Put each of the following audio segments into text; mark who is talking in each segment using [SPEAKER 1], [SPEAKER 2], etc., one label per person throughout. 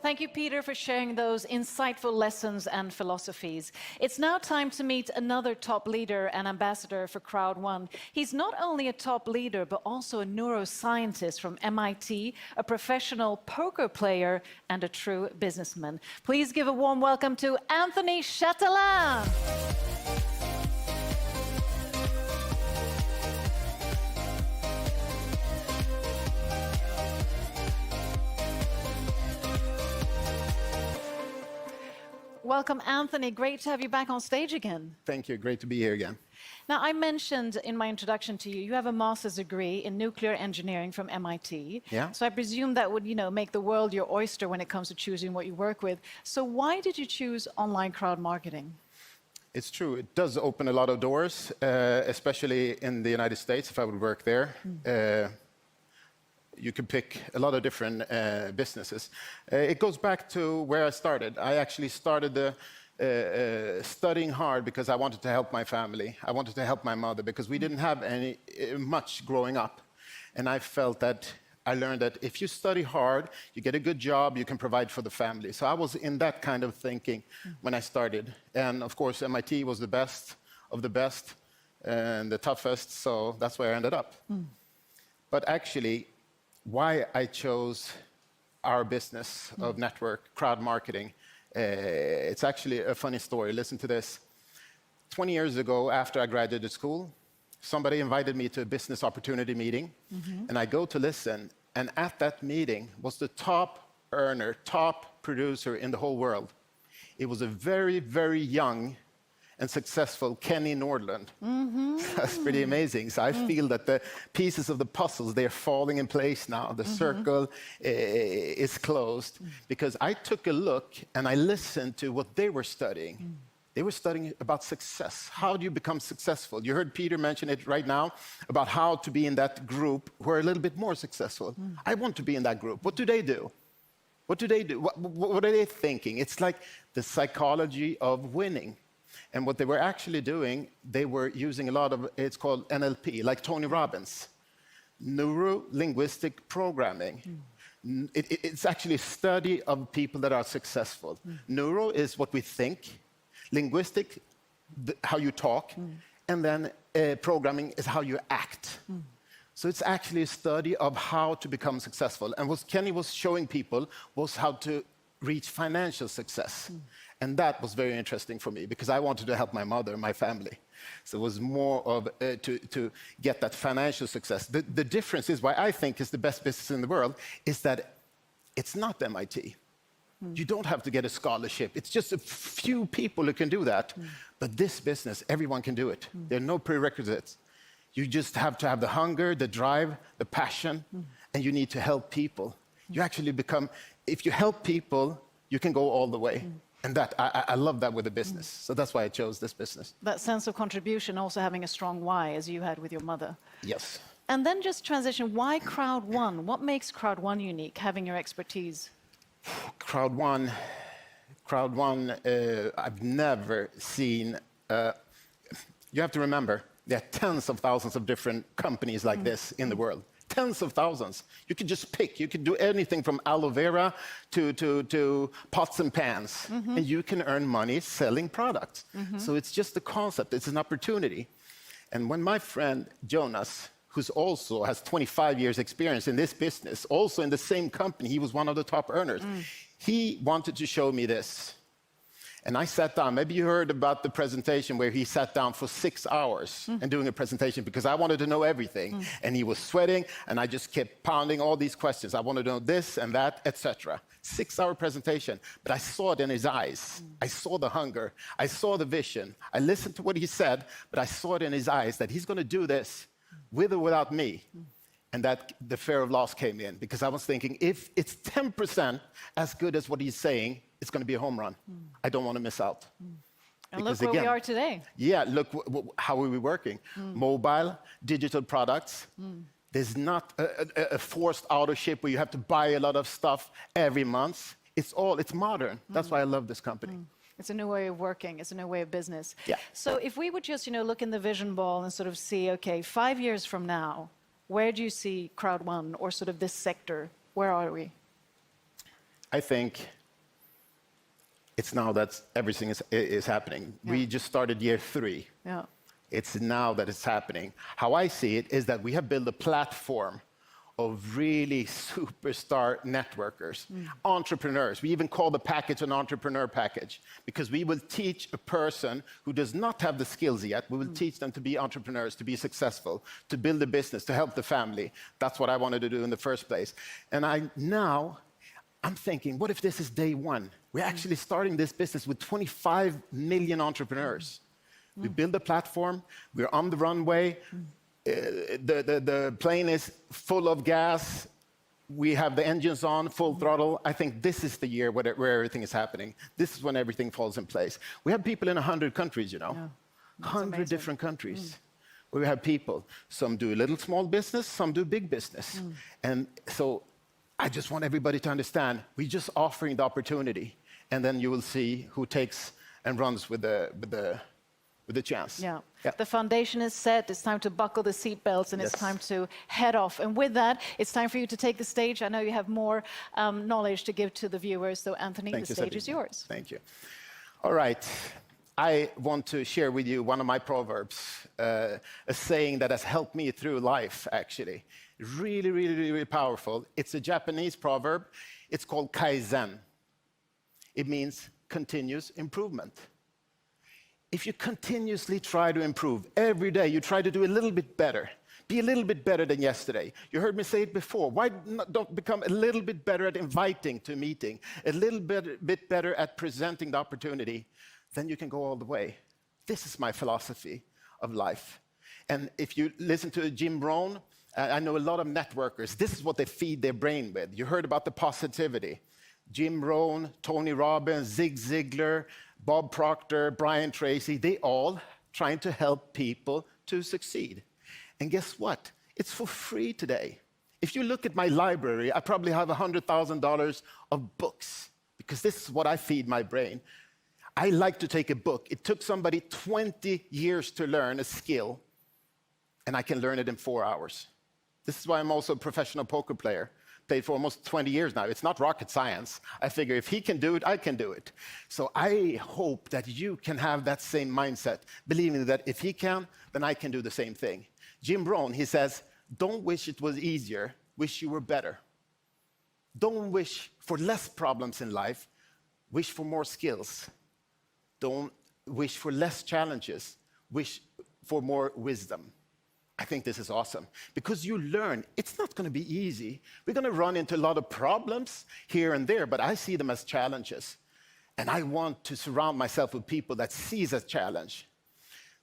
[SPEAKER 1] Thank you, Peter, for sharing those insightful lessons and philosophies. It's now time to meet another top leader and ambassador for Crowd1. He's not only a top leader, but also a neuroscientist from MIT, a professional poker player, and a true businessman. Please give a warm welcome to Anthony Chatelain. Welcome, Anthony. Great to have you back on stage again.
[SPEAKER 2] Thank you. Great to be here again.
[SPEAKER 1] Now, I mentioned in my introduction to you, you have a master's degree in nuclear engineering from MIT.
[SPEAKER 2] Yeah.
[SPEAKER 1] So I presume that would, make the world your oyster when it comes to choosing what you work with. So why did you choose online crowd marketing?
[SPEAKER 2] It's true. It does open a lot of doors, especially in the United States, if I would work there. You could pick a lot of different businesses. It goes back to where I started. I actually started studying hard because I wanted to help my family. I wanted to help my mother because we didn't have much growing up. And I felt that I learned that if you study hard, you get a good job, you can provide for the family. So I was in that kind of thinking when I started. And of course, MIT was the best of the best and the toughest. So that's where I ended up. But actually, why I chose our business of network crowd marketing, it's actually a funny story. Listen to this. 20 years ago, after I graduated school, somebody invited me to a business opportunity meeting, and I go to listen, and at that meeting was the top earner, top producer in the whole world. It was a very, very young and successful Kenny Nordland. That's pretty amazing. So I feel that the pieces of the puzzles, they're falling in place now. The circle is closed because I took a look and I listened to what they were studying. They were studying about success. How do you become successful? You heard Peter mention it right now about how to be in that group who are a little bit more successful. I want to be in that group. What do they do? What do they do? What are they thinking? It's like the psychology of winning. And what they were actually doing, they were using a lot of, it's called NLP, like Tony Robbins, neuro-linguistic programming. It's actually a study of people that are successful. Neuro is what we think, linguistic, how you talk, and then programming is how you act. So it's actually a study of how to become successful. And what Kenny was showing people was how to reach financial success. And that was very interesting for me because I wanted to help my mother and my family. So it was more of to get that financial success. The difference is why I think is the best business in the world is that it's not MIT. You don't have to get a scholarship. It's just a few people who can do that. But this business, everyone can do it. There are no prerequisites. You just have to have the hunger, the drive, the passion, and you need to help people. You actually become, if you help people, you can go all the way. And that, I love that with the business. So that's why I chose this business.
[SPEAKER 1] That sense of contribution, also having a strong why, as you had with your mother.
[SPEAKER 2] Yes.
[SPEAKER 1] And then just transition, why Crowd1? What makes Crowd1 unique, having your expertise?
[SPEAKER 2] Crowd1, I've never seen, you have to remember, there are tens of thousands of different companies like this in the world. Tens of thousands. You can just pick. You can do anything from aloe vera to pots and pans. And you can earn money selling products. So it's just a concept. It's an opportunity. And when my friend Jonas, who's also has 25 years experience in this business, also in the same company, he was one of the top earners. He wanted to show me this. And I sat down. Maybe you heard about the presentation where he sat down for 6 hours and doing a presentation because I wanted to know everything. And he was sweating, and I just kept pounding all these questions. I wanted to know this and that, etc. 6-hour presentation, but I saw it in his eyes. I saw the hunger. I saw the vision. I listened to what he said, but I saw it in his eyes that he's going to do this with or without me. And that the fear of loss came in because I was thinking, if it's 10% as good as what he's saying, it's going to be a home run. I don't want to miss out.
[SPEAKER 1] And look where we are today.
[SPEAKER 2] Yeah, look how are we working. Mobile, digital products. There's not a forced auto ship where you have to buy a lot of stuff every month. It's modern. That's why I love this company.
[SPEAKER 1] It's a new way of working. It's a new way of business.
[SPEAKER 2] Yeah.
[SPEAKER 1] So if we would just, look in the vision ball and sort of see, okay, 5 years from now, where do you see Crowd1 or sort of this sector? Where are we?
[SPEAKER 2] I think it's now that everything is happening. We just started year 3.
[SPEAKER 1] Yeah.
[SPEAKER 2] It's now that it's happening. How I see it is that we have built a platform of really superstar networkers, entrepreneurs. We even call the package an entrepreneur package because we will teach a person who does not have the skills yet, we will teach them to be entrepreneurs, to be successful, to build a business, to help the family. That's what I wanted to do in the first place. And I'm thinking, what if this is day 1? We're actually starting this business with 25 million entrepreneurs. We build a platform, we're on the runway, the plane is full of gas, we have the engines on, full throttle. I think this is the year where everything is happening. This is when everything falls in place. We have people in 100 countries, you know.
[SPEAKER 1] Yeah.
[SPEAKER 2] 100 different countries. We have people. Some do a little small business, some do big business. And so I just want everybody to understand, we're just offering the opportunity. And then you will see who takes and runs with the chance.
[SPEAKER 1] Yeah. The foundation is set. It's time to buckle the seatbelts, and it's time to head off. And with that, it's time for you to take the stage. I know you have more knowledge to give to the viewers. So, Anthony, the stage is yours.
[SPEAKER 2] Thank you. All right. I want to share with you one of my proverbs, a saying that has helped me through life, actually. Really, really, really powerful. It's a Japanese proverb. It's called Kaizen. It means continuous improvement. If you continuously try to improve, every day you try to do a little bit better, be a little bit better than yesterday. You heard me say it before. Why don't become a little bit better at inviting to a meeting, a little bit better at presenting the opportunity, then you can go all the way. This is my philosophy of life. And if you listen to Jim Rohn, I know a lot of networkers, this is what they feed their brain with. You heard about the positivity. Jim Rohn, Tony Robbins, Zig Ziglar, Bob Proctor, Brian Tracy, they all trying to help people to succeed. And guess what? It's for free today. If you look at my library, I probably have $100,000 of books because this is what I feed my brain. I like to take a book. It took somebody 20 years to learn a skill, and I can learn it in 4 hours. This is why I'm also a professional poker player. Played for almost 20 years now. It's not rocket science. I figure if he can do it, I can do it. So I hope that you can have that same mindset, believing that if he can, then I can do the same thing. Jim Rohn, he says, don't wish it was easier, wish you were better. Don't wish for less problems in life, wish for more skills. Don't wish for less challenges, wish for more wisdom. I think this is awesome because you learn it's not going to be easy. We're going to run into a lot of problems here and there, but I see them as challenges. And I want to surround myself with people that sees a challenge.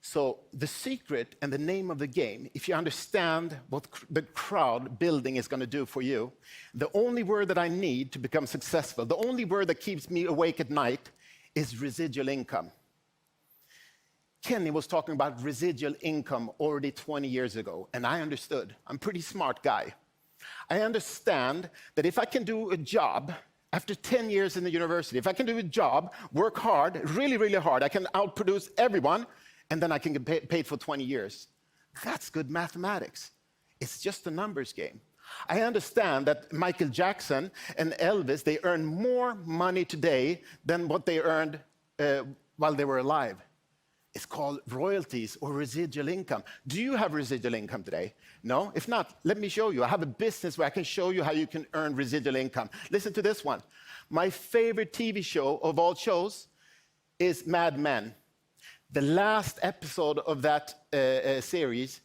[SPEAKER 2] So the secret and the name of the game, if you understand what the crowd building is going to do for you, the only word that I need to become successful, the only word that keeps me awake at night is residual income. Kenny was talking about residual income already 20 years ago, and I understood. I'm a pretty smart guy. I understand that if I can do a job after 10 years in the university, if I can do a job, work hard, really, really hard, I can outproduce everyone, and then I can get paid for 20 years. That's good mathematics. It's just a numbers game. I understand that Michael Jackson and Elvis, they earn more money today than what they earned while they were alive. It's called royalties or residual income. Do you have residual income today? No? If not, let me show you. I have a business where I can show you how you can earn residual income. Listen to this one. My favorite TV show of all shows is Mad Men. The last episode of that series,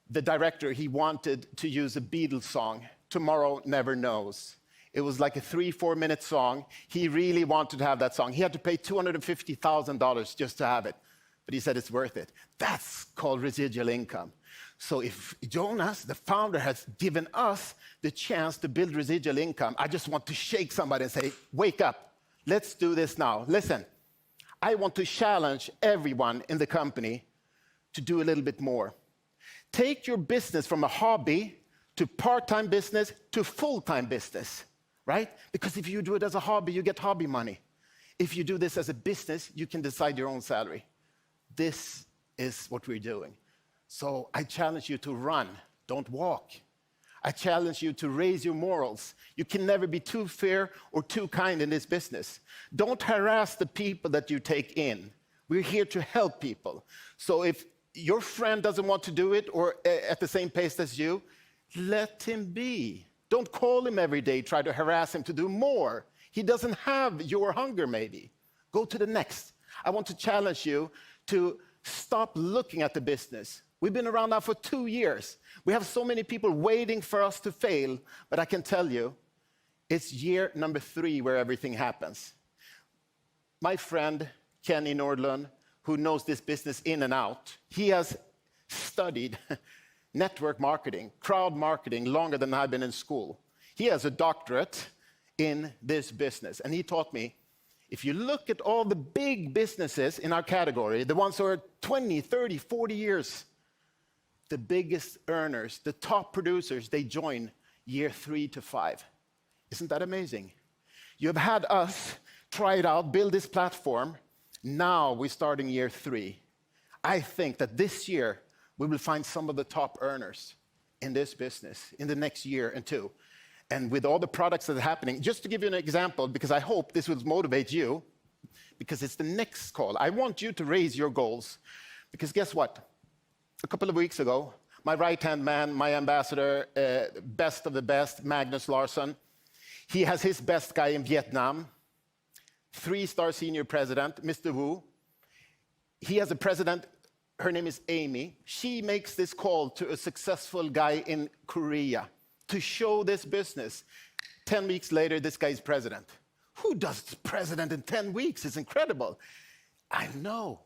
[SPEAKER 2] the director, he wanted to use a Beatles song, Tomorrow Never Knows. It was like a 3-4 minute song. He really wanted to have that song. He had to pay $250,000 just to have it. But he said it's worth it. That's called residual income. So if Jonas, the founder, has given us the chance to build residual income, I just want to shake somebody and say, wake up. Let's do this now. Listen, I want to challenge everyone in the company to do a little bit more. Take your business from a hobby to part-time business to full-time business, right? Because if you do it as a hobby, you get hobby money. If you do this as a business, you can decide your own salary. This is what we're doing. So I challenge you to run, don't walk. I challenge you to raise your morals. You can never be too fair or too kind in this business. Don't harass the people that you take in. We're here to help people. So if your friend doesn't want to do it or at the same pace as you, let him be. Don't call him every day, try to harass him to do more. He doesn't have your hunger, maybe. Go to the next. I want to challenge you to stop looking at the business. We've been around now for 2 years. We have so many people waiting for us to fail, but I can tell you, it's year number 3 where everything happens. My friend, Kenny Nordlund, who knows this business in and out, he has studied network marketing, crowd marketing, longer than I've been in school. He has a doctorate in this business, and he taught me, if you look at all the big businesses in our category, the ones who are 20, 30, 40 years, the biggest earners, the top producers, they join year 3 to 5. Isn't that amazing? You have had us try it out, build this platform. Now we're starting year 3. I think that this year we will find some of the top earners in this business in the next year and 2. And with all the products that are happening, just to give you an example, because I hope this will motivate you, because it's the next call. I want you to raise your goals, because guess what? A couple of weeks ago, my right-hand man, my ambassador, best of the best, Magnus Larsson, he has his best guy in Vietnam, 3-star senior president, Mr. Wu. He has a president, her name is Amy. She makes this call to a successful guy in Korea to show this business. 10 weeks later, this guy is president. Who does president in 10 weeks? It's incredible. I know.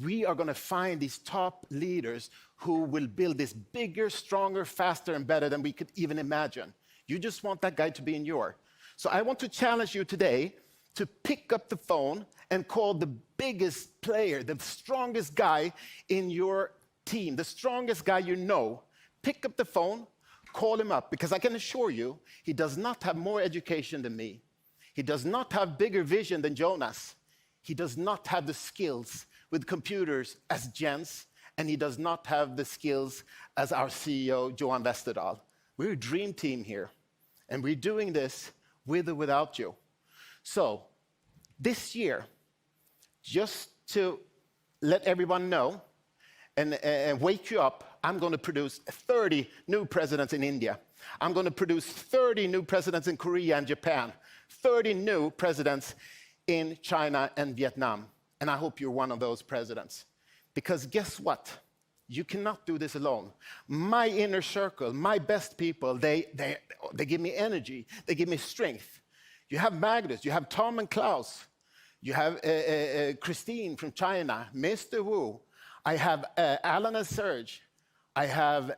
[SPEAKER 2] We are going to find these top leaders who will build this bigger, stronger, faster, and better than we could even imagine. You just want that guy to be in your. So I want to challenge you today to pick up the phone and call the biggest player, the strongest guy in your team, the strongest guy you know. Pick up the phone, call him up, because I can assure you, he does not have more education than me. He does not have bigger vision than Jonas. He does not have the skills with computers as Jens, and he does not have the skills as our CEO, Johan Westerdahl. We're a dream team here, and we're doing this with or without you. So this year, just to let everyone know and wake you up, I'm going to produce 30 new presidents in India. I'm going to produce 30 new presidents in Korea and Japan, 30 new presidents in China and Vietnam. And I hope you're one of those presidents. Because guess what? You cannot do this alone. My inner circle, my best people, they give me energy. They give me strength. You have Magnus, you have Tom and Klaus, you have Christine from China, Mr. Wu. I have Alan and Serge. I have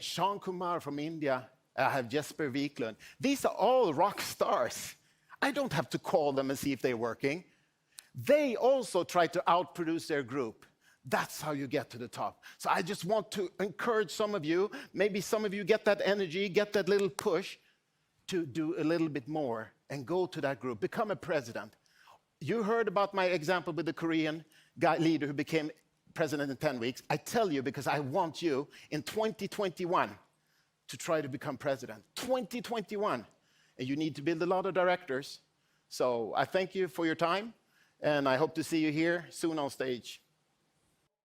[SPEAKER 2] Sean Kumar from India. I have Jesper Wiklund. These are all rock stars. I don't have to call them and see if they're working. They also try to outproduce their group. That's how you get to the top. So I just want to encourage some of you, maybe some of you get that energy, get that little push to do a little bit more and go to that group, become a president. You heard about my example with the Korean guy leader who became president in 10 weeks. I tell you because I want you in 2021 to try to become president. 2021. And you need to build a lot of directors. So I thank you for your time, and I hope to see you here soon on stage.